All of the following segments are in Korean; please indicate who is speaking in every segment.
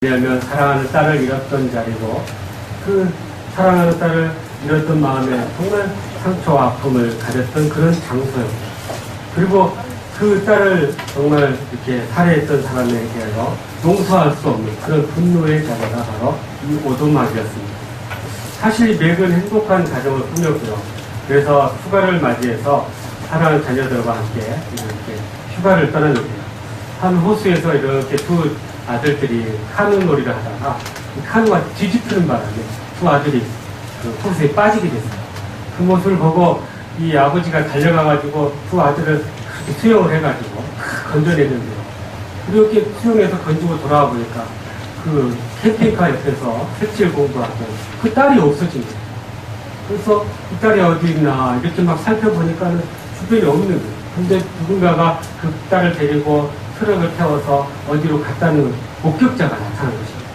Speaker 1: 왜냐하면 사랑하는 딸을 잃었던 자리고 그 사랑하는 딸을 잃었던 마음에 정말 상처와 아픔을 가졌던 그런 장소였고, 그리고 그 딸을 정말 이렇게 살해했던 사람에게서 용서할 수 없는 그런 분노의 자리가 바로 이 오두막이었습니다. 사실 맥은 행복한 가정을 꾸몄고요. 그래서 휴가를 맞이해서 사랑하는 자녀들과 함께 이렇게 휴가를 떠났는데요. 한 호수에서 이렇게 두 아들들이 카누 놀이를 하다가 이 카누가 뒤집히는 바람에 두 아들이 그 호수에 빠지게 됐어요. 그 모습을 보고 이 아버지가 달려가가지고 두 아들을 그렇게 수영을 해가지고 건져내는데요. 이렇게 수영해서 건지고 돌아와 보니까 그 캠핑카 옆에서 색칠 공부하고 그 딸이 없어진 거예요. 그래서 이 딸이 어디 있나 이렇게 막 살펴보니까는 주변에 없는 거예요. 근데 누군가가 그 딸을 데리고 트럭을 태워서 어디로 갔다는 목격자가 나타난 것입니다.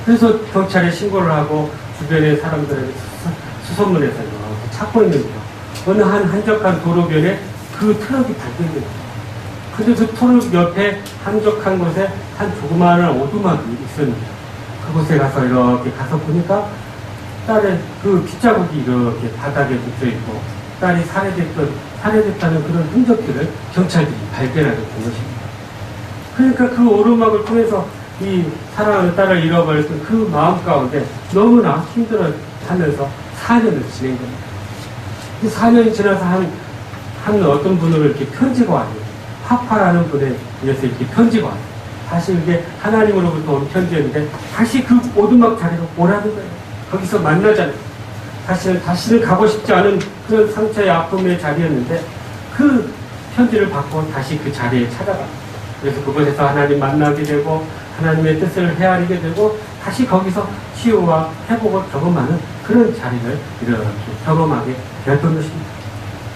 Speaker 1: 그래서 경찰에 신고를 하고 주변의 사람들에게 수소문해서 이렇게 찾고 있는데요. 어느 한 한적한 도로변에 그 트럭이 발견됩니다. 근데 그 트럭 옆에 한적한 곳에 한 조그마한 오두막이 있었는데 그곳에 가서 이렇게 가서 보니까 딸의 그 핏자국이 이렇게 바닥에 묻혀있고 딸이 살해됐다는 그런 흔적들을 경찰들이 발견하게 된 것입니다. 그러니까 그 오두막을 통해서 이 사랑하는 딸을 잃어버렸던 그 마음 가운데 너무나 힘들어 하면서 4년을 지낸 겁니다. 그 4년이 지나서 한 어떤 분으로 이렇게 편지가 와요. 파파라는 분에 의해서 이렇게 편지가 와요. 사실 이게 하나님으로부터 온 편지였는데 다시 그 오두막 자리로 오라는 거예요. 거기서 만나자는 거예요. 다시는 가고 싶지 않은 그런 상처의 아픔의 자리였는데 그 편지를 받고 다시 그 자리에 찾아갑니다. 그래서 그곳에서 하나님 만나게 되고 하나님의 뜻을 헤아리게 되고 다시 거기서 치유와 회복을 경험하는 그런 자리를 이렇게 경험하게 되었던 것입니다.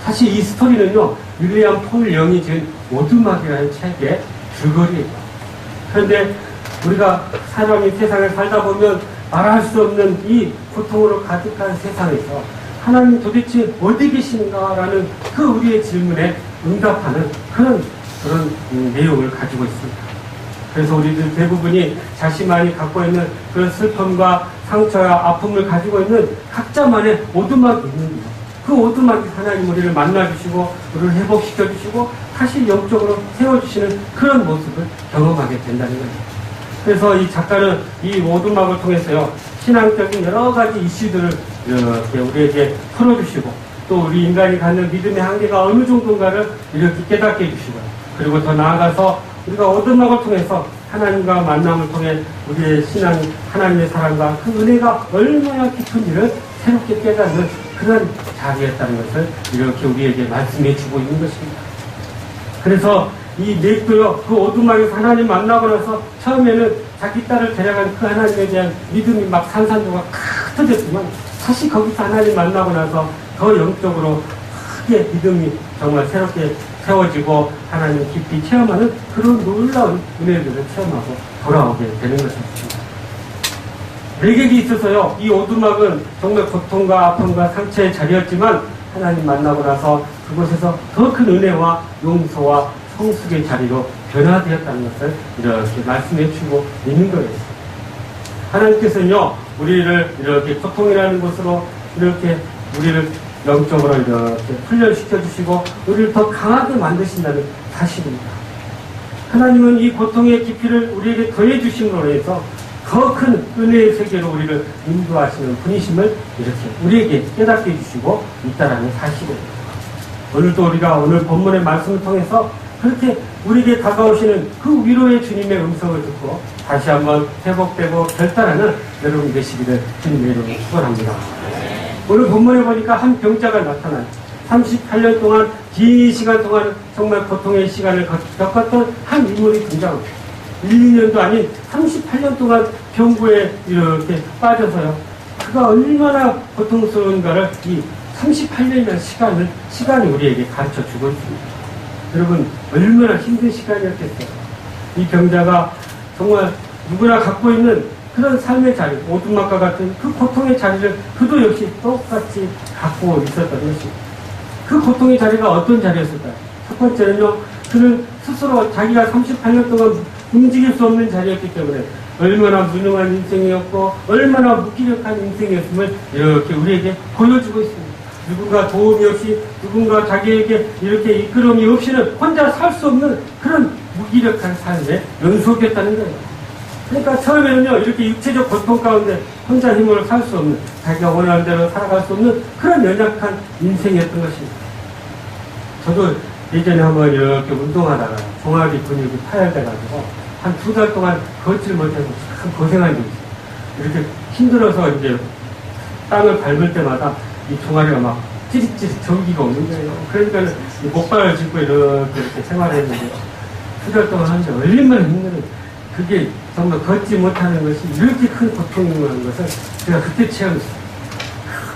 Speaker 1: 사실 이 스토리는요, 윌리엄 폴 영이 지은 오두막이라는 책의 줄거리예요. 그런데 우리가 사람이 세상을 살다 보면 말할 수 없는 이 고통으로 가득한 세상에서 하나님 도대체 어디 계신가라는 그 우리의 질문에 응답하는 그런 내용을 가지고 있습니다. 그래서 우리들 대부분이 자신만이 갖고 있는 그런 슬픔과 상처와 아픔을 가지고 있는 각자만의 오두막이 있는데요. 그 오두막이 하나님 우리를 만나주시고 우리를 회복시켜주시고 다시 영적으로 세워주시는 그런 모습을 경험하게 된다는 거예요. 그래서 이 작가는 이 오두막을 통해서요, 신앙적인 여러 가지 이슈들을 이렇게 우리에게 풀어주시고 또 우리 인간이 갖는 믿음의 한계가 어느 정도인가를 이렇게 깨닫게 해주시고요. 그리고 더 나아가서 우리가 오두막을 통해서 하나님과 만남을 통해 우리의 신앙, 하나님의 사랑과 그 은혜가 얼마나 깊은지를 새롭게 깨닫는 그런 자리였다는 것을 이렇게 우리에게 말씀해 주고 있는 것입니다. 그래서 이 맥도요, 그 오두막에서 하나님 만나고 나서 처음에는 자기 딸을 데려간 그 하나님에 대한 믿음이 막 산산조각 터졌지만 다시 거기서 하나님 만나고 나서 더 영적으로 크게 믿음이 정말 새롭게 세워지고 하나님 깊이 체험하는 그런 놀라운 은혜들을 체험하고 돌아오게 되는 것입니다. 맥에게 있어서요, 이 오두막은 정말 고통과 아픔과 상처의 자리였지만 하나님 만나고 나서 그곳에서 더 큰 은혜와 용서와 성숙의 자리로 변화되었다는 것을 이렇게 말씀해 주고 있는 거예요. 하나님께서는요, 우리를 이렇게 고통이라는 곳으로 이렇게 우리를 영적으로 이렇게 훈련시켜 주시고 우리를 더 강하게 만드신다는 사실입니다. 하나님은 이 고통의 깊이를 우리에게 더해 주심으로 해서 더 큰 은혜의 세계로 우리를 인도하시는 분이심을 이렇게 우리에게 깨닫게 해주시고 있다라는 사실입니다. 오늘도 우리가 오늘 본문의 말씀을 통해서 그렇게 우리에게 다가오시는 그 위로의 주님의 음성을 듣고 다시 한번 회복되고 결단하는 여러분 되시기를 주님의 이름으로 축원합니다. 오늘 본문에 보니까 한 병자가 나타난 38년 동안 긴 시간 동안 정말 고통의 시간을 겪었던 한 인물이 등장합니다. 1, 2년도 아닌 38년 동안 병고에 이렇게 빠져서요. 그가 얼마나 고통스러운가를 이 38년이라는 시간이 우리에게 가르쳐 주고 있습니다. 여러분, 얼마나 힘든 시간이었겠어요. 이 병자가 정말 누구나 갖고 있는 그런 삶의 자리, 오두막과 같은 그 고통의 자리를 그도 역시 똑같이 갖고 있었던 것입니다. 그 고통의 자리가 어떤 자리였을까요? 첫 번째는요, 그는 스스로 자기가 38년 동안 움직일 수 없는 자리였기 때문에 얼마나 무능한 인생이었고 얼마나 무기력한 인생이었음을 이렇게 우리에게 보여주고 있습니다. 누군가 도움이 없이 누군가 자기에게 이렇게 이끌음이 없이는 혼자 살 수 없는 그런 무기력한 삶의 연속이었다는 거예요. 그러니까 처음에는요, 이렇게 육체적 고통 가운데 혼자 힘으로 살 수 없는, 자기가 원하는 대로 살아갈 수 없는 그런 연약한 인생이었던 것입니다. 저도 예전에 한번 이렇게 운동하다가 종아리 근육이 파열돼가지고 한 2달 동안 걷질 못하고 참 고생한 적이 있어요. 이렇게 힘들어서 이제 땅을 밟을 때마다 이 종아리가 막 찌릿찌릿 전기가 오는 거예요. 그러니까 목발을 짚고 이렇게 생활했는데 2달 동안 하는데 얼마나 힘들어요. 그게 정말 걷지 못하는 것이 이렇게 큰 고통이라는 것을 제가 그때 체험했어요.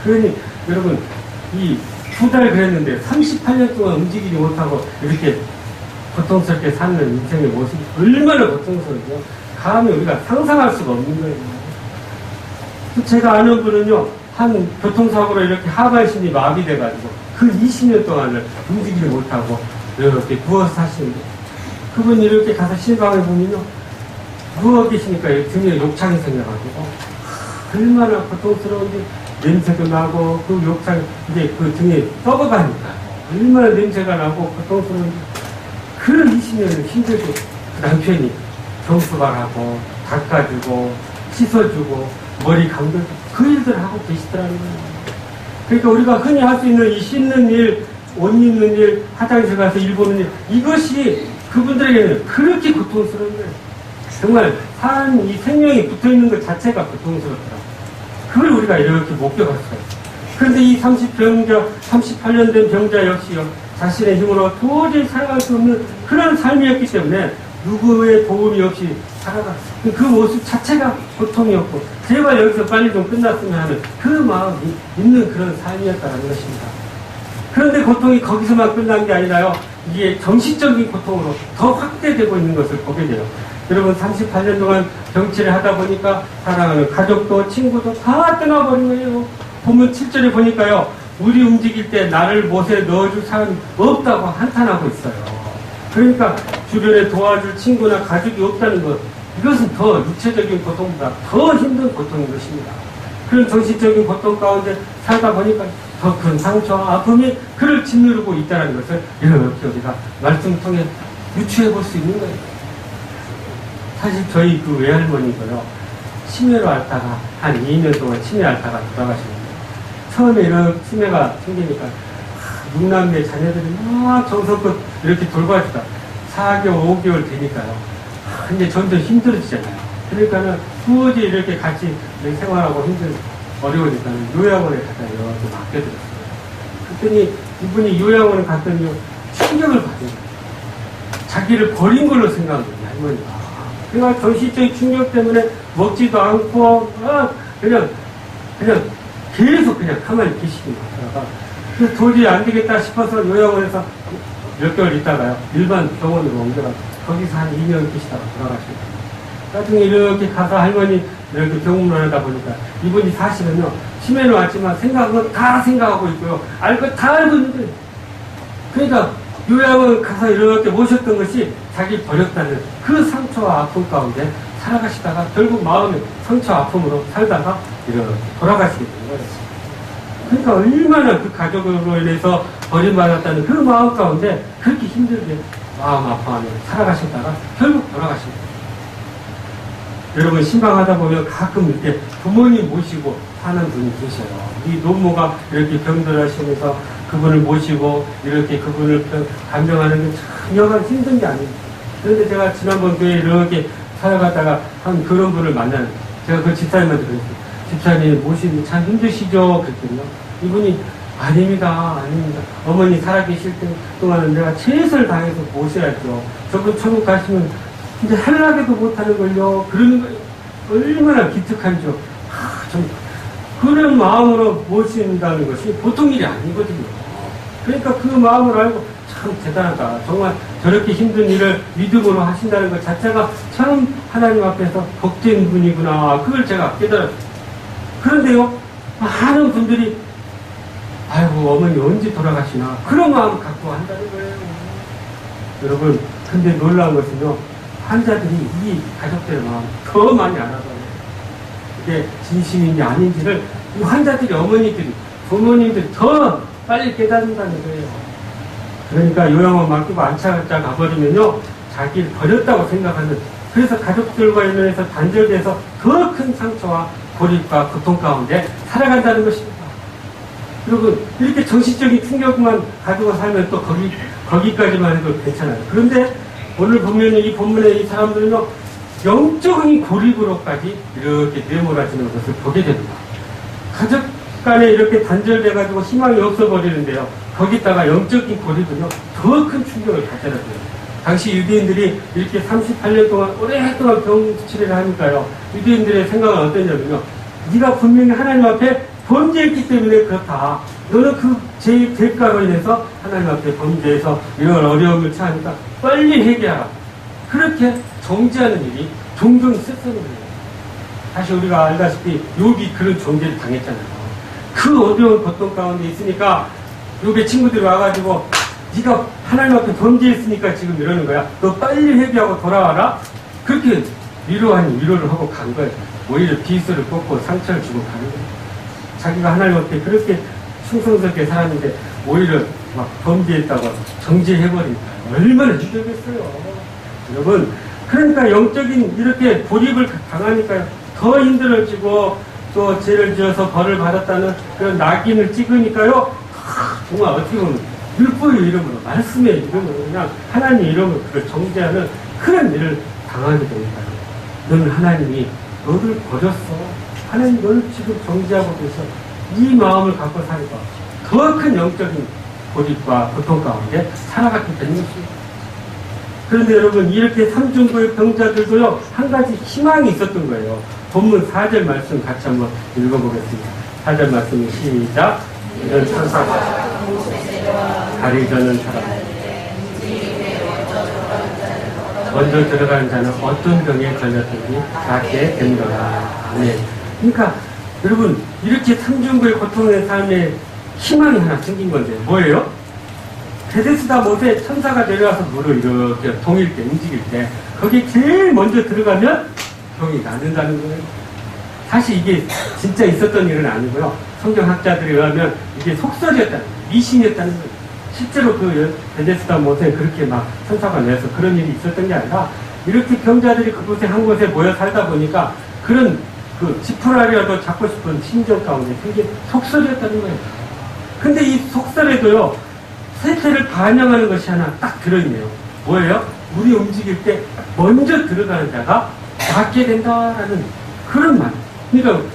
Speaker 1: 그러니 여러분 이 2달 그랬는데 38년 동안 움직이지 못하고 이렇게 고통스럽게 사는 인생의 모습이 얼마나 고통스러운지요. 감히 우리가 상상할 수가 없는 거예요. 제가 아는 분은요, 한 교통사고로 이렇게 하반신이 마비돼가지고 그 20년 동안을 움직이지 못하고 이렇게 누워서 사시는데 그분이 이렇게 가서 실방을 보면요, 누워 계시니까 등에 욕창이 생겨가지고 얼마나 고통스러운지 냄새도 나고 그 욕창 이제 그 등에 썩어가니까 얼마나 냄새가 나고 고통스러운지 그런 20년을 힘들게 그 남편이 정수발하고 닦아주고 씻어주고 머리 감겨주고 그 일들을 하고 계시더라는 거예요. 그러니까 우리가 흔히 할 수 있는 이 씻는 일, 옷 입는 일, 화장실 가서 일 보는 일, 이것이 그분들에게는 그렇게 고통스러운 거예요. 정말 이 생명이 붙어있는 것 자체가 고통스럽더라고요. 그걸 우리가 이렇게 못 겪었어요. 그런데 이 38년 된 병자 역시요, 자신의 힘으로 도저히 살아갈 수 없는 그런 삶이었기 때문에 누구의 도움이 없이 살아갔어요. 그 모습 자체가 고통이었고, 제발 여기서 빨리 좀 끝났으면 하는 그 마음이 있는 그런 삶이었다는 것입니다. 그런데 고통이 거기서만 끝난 게 아니라요, 이게 정신적인 고통으로 더 확대되고 있는 것을 보게 돼요. 여러분 38년 동안 병치를 하다 보니까 사랑하는 가족도 친구도 다 떠나버린 거예요. 보면 7절에 보니까요, 우리 움직일 때 나를 못에 넣어줄 사람이 없다고 한탄하고 있어요. 그러니까 주변에 도와줄 친구나 가족이 없다는 것, 이것은 더 육체적인 고통보다 더 힘든 고통인 것입니다. 그런 정신적인 고통 가운데 살다 보니까 더 큰 상처와 아픔이 그를 짓누르고 있다는 것을 이렇게 우리가 말씀 통해 유추해 볼 수 있는 거예요. 사실 저희 그 외할머니도요, 치매로 앓다가 한 2년 동안 치매 앓다가 돌아가셨는데, 처음에 이런 치매가 생기니까 6남매 자녀들이 막 정성껏 이렇게 돌봐주다 4개월, 5개월 되니까요, 이제 점점 힘들어지잖아요. 그러니까는 도저히 이렇게 같이 생활하고 어려우니까는 요양원에 갖다 이렇게 맡겨드렸어요. 그랬더니 이분이 요양원에 갔더니 충격을 받은 거예요. 자기를 버린 걸로 생각한 거예요, 할머니가. 그러니까 정신적인 충격 때문에 먹지도 않고 그냥 계속 그냥 가만히 계시는 거다가 그래서 도저히 안 되겠다 싶어서 요양원에서 몇 개월 있다가요, 일반 병원으로 옮겨가 거기서 한 2년 계시다가 돌아가시고, 나중에 이렇게 가서 할머니 이렇게 병문을 하다 보니까 이분이 사실은요, 치매는 왔지만 생각은 다 생각하고 있고요, 알 것 다 알고 있는 거예요. 그러니까 요양을 가서 이렇게 모셨던 것이 자기 버렸다는 그 상처와 아픔 가운데 살아가시다가 결국 마음의 상처 아픔으로 살다가 이렇게 돌아가시게 된 거예요. 그러니까 얼마나 그 가족으로 인해서 버림받았다는 그 마음 가운데 그렇게 힘들게 마음 아파하며 살아가셨다가 결국 돌아가신 거예요. 여러분 신방하다 보면 가끔 이렇게 부모님 모시고 사는 분이 계셔요. 이 노모가 이렇게 병들하시면서 그분을 모시고 이렇게 그분을 간병하는 게 참 여간 힘든 게 아닙니다. 그런데 제가 지난번 교회에 이렇게 살아가다가 한 그런 분을 만나는, 제가 그 집사님한테 그랬어요. 집사님 모시기 참 힘드시죠? 그랬더니요, 이분이 아닙니다. 어머니 살아계실 때 동안은 내가 최선을 다해서 모셔야죠. 저분 천국 가시면 이제 할라게도 못하는 걸요. 그러는 거예요. 얼마나 기특한지요. 좀 그런 마음으로 모신다는 것이 보통 일이 아니거든요. 그러니까 그 마음을 알고 참 대단하다. 정말 저렇게 힘든 일을 믿음으로 하신다는 것 자체가 참 하나님 앞에서 복된 분이구나. 그걸 제가 깨달았어요. 그런데요, 많은 분들이 아이고 어머니 언제 돌아가시나 그런 마음을 갖고 한다는 거예요. 여러분, 근데 놀라운 것은요, 환자들이 이 가족들의 마음 더 많이 알아봐요. 이게 진심인지 아닌지를 이 환자들이, 어머니들이, 부모님들이 더 빨리 깨닫는다는 거예요. 그러니까 요양원 맡기고 안 찾아 가버리면요, 자기를 버렸다고 생각하는, 그래서 가족들과 연연해서 단절돼서 더 큰 상처와 고립과 고통 가운데 살아간다는 것입니다. 그리고 이렇게 정신적인 충격만 가지고 살면 또 거기까지만 해도 괜찮아요. 그런데 오늘 보면 이 본문의 이 사람들은요, 영적인 고립으로까지 이렇게 내몰아지는 것을 보게 됩니다. 가족 간에 이렇게 단절돼가지고 희망이 없어버리는데요, 거기다가 영적인 고립은요, 더 큰 충격을 받더라고요. 당시 유대인들이 이렇게 38년 동안 오랫동안 병치레를 하니까요, 유대인들의 생각은 어떠냐면요, 네가 분명히 하나님 앞에 범죄했기 때문에 그렇다. 너는 그 죄의 대가로 인해서 하나님 앞에 범죄해서 이런 어려움을 처하니까 빨리 회개하라. 그렇게 정죄하는 일이 종종 있었던 거예요. 사실 우리가 알다시피 욥이 그런 정죄를 당했잖아요. 그 어려운 고통 가운데 있으니까 욥의 친구들이 와가지고 네가 하나님 앞에 범죄했으니까 지금 이러는 거야. 너 빨리 회개하고 돌아와라. 그렇게 위로 아닌 위로를 하고 간 거예요. 오히려 비수를 꽂고 상처를 주고 가는 거예요. 자기가 하나님 앞에 그렇게 충성스럽게 살았는데 오히려 막 범죄했다고 정죄해버리니까 얼마나 힘들겠어요. 여러분, 그러니까 영적인 이렇게 고립을 당하니까 더 힘들어지고, 또 죄를 지어서 벌을 받았다는 그런 낙인을 찍으니까요, 정말 어떻게 보면 율법의 이름으로, 말씀의 이름으로, 그냥 하나님의 이름으로 그걸 정죄하는 그런 일을 당하게 됩니다. 너는 하나님이 너를 버렸어. 하나님 너를 지금 정죄하고 계셔. 이 마음을 갖고 살고 더 큰 영적인 고립과 고통 가운데 살아가게 되는 것입니다. 그런데 여러분, 이렇게 삼중고의 병자들도요, 한 가지 희망이 있었던 거예요. 본문 4절 말씀 같이 한번 읽어보겠습니다. 4절 말씀 시작. 이런 천사가 다리 저는 사람, 먼저 들어가는 자는 어떤 병에 걸렸든지 낫게 됩니다. 네. 그러니까 여러분, 이렇게 삼중고의 고통의 삶에 희망이 하나 생긴 건데 뭐예요? 베데스다 못에 천사가 내려와서 물을 이렇게 동일 때, 움직일 때 거기에 제일 먼저 들어가면 병이 낫는다는 거예요. 사실 이게 진짜 있었던 일은 아니고요, 성경학자들에 의하면 이게 속설이었다는 거예요. 미신이었다는 거예요. 실제로 그 베데스다 못에 그렇게 막 천사가 내려서 그런 일이 있었던 게 아니라, 이렇게 병자들이 그곳에 한 곳에 모여 살다 보니까 그런 그 지푸라기라도 잡고 싶은 심정 가운데 그게 속설이었다는 거예요. 근데 이 속설에도요, 세태를 반영하는 것이 하나 딱 들어있네요. 뭐예요? 물이 움직일 때 먼저 들어가는 자가 낫게 된다라는 그런 말. 그러니까